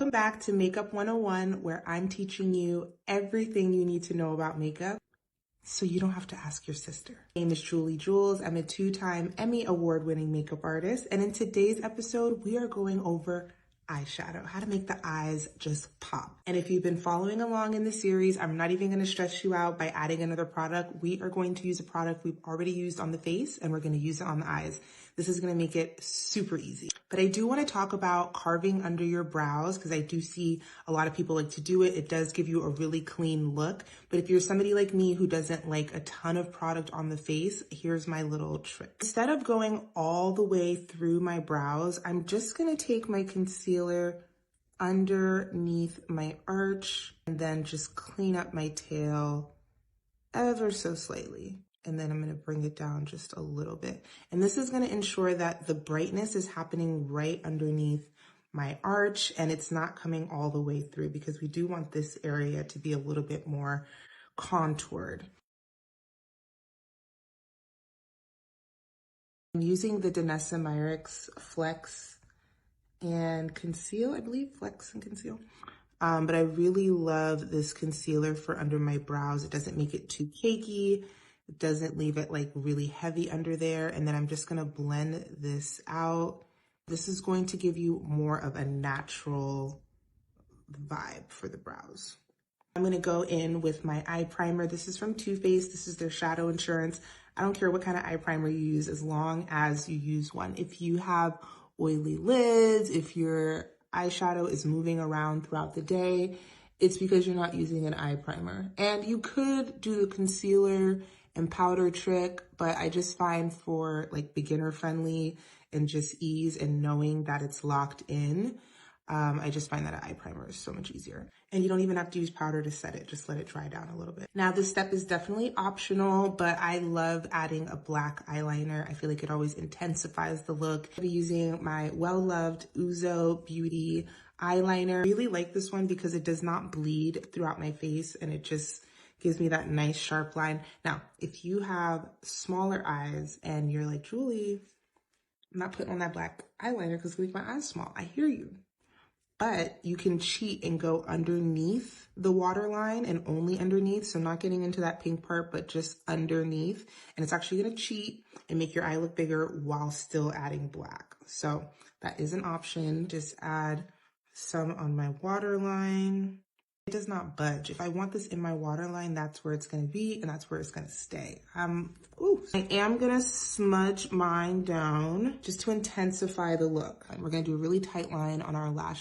Welcome back to Makeup 101, where I'm teaching you everything you need to know about makeup so you don't have to ask your sister. My name is Julie Jules. I'm a 2-time Emmy award-winning makeup artist, and in today's episode, we are going over eyeshadow, how to make the eyes just pop. And if you've been following along in the series, I'm not even gonna stress you out by adding another product. We are going to use a product we've already used on the face, and we're gonna use it on the eyes. This is gonna make it super easy. But I do wanna talk about carving under your brows, because I do see a lot of people like to do it. It does give you a really clean look. But if you're somebody like me who doesn't like a ton of product on the face, here's my little trick. Instead of going all the way through my brows, I'm just gonna take my concealer underneath my arch and then just clean up my tail ever so slightly. And then I'm gonna bring it down just a little bit. And this is gonna ensure that the brightness is happening right underneath my arch and it's not coming all the way through, because we do want this area to be a little bit more contoured. I'm using the Danessa Myricks Flex and Conceal, I believe, Flex and Conceal. But I really love this concealer for under my brows. It doesn't make it too cakey. It doesn't leave it like really heavy under there. And then I'm just gonna blend this out. This is going to give you more of a natural vibe for the brows. I'm gonna go in with my eye primer. This is from Too Faced. This is their Shadow Insurance. I don't care what kind of eye primer you use as long as you use one. If you have oily lids, if your eyeshadow is moving around throughout the day, it's because you're not using an eye primer. And you could do the concealer and powder trick, but I just find for like beginner friendly and just ease and knowing that it's locked in, I just find that an eye primer is so much easier. And you don't even have to use powder to set it, just let it dry down a little bit. Now this step is definitely optional, but I love adding a black eyeliner. I feel like it always intensifies the look. I'll be using my well-loved Ouzo Beauty eyeliner. I really like this one because it does not bleed throughout my face and it just gives me that nice sharp line. Now, if you have smaller eyes and you're like, Julie, I'm not putting on that black eyeliner because it makes my eyes small. I hear you. But you can cheat and go underneath the waterline and only underneath. So not getting into that pink part, but just underneath. And it's actually gonna cheat and make your eye look bigger while still adding black. So that is an option. Just add some on my waterline. It does not budge. If I want this in my waterline, that's where it's gonna be and that's where it's gonna stay. I am gonna smudge mine down just to intensify the look. We're gonna do a really tight line on our lash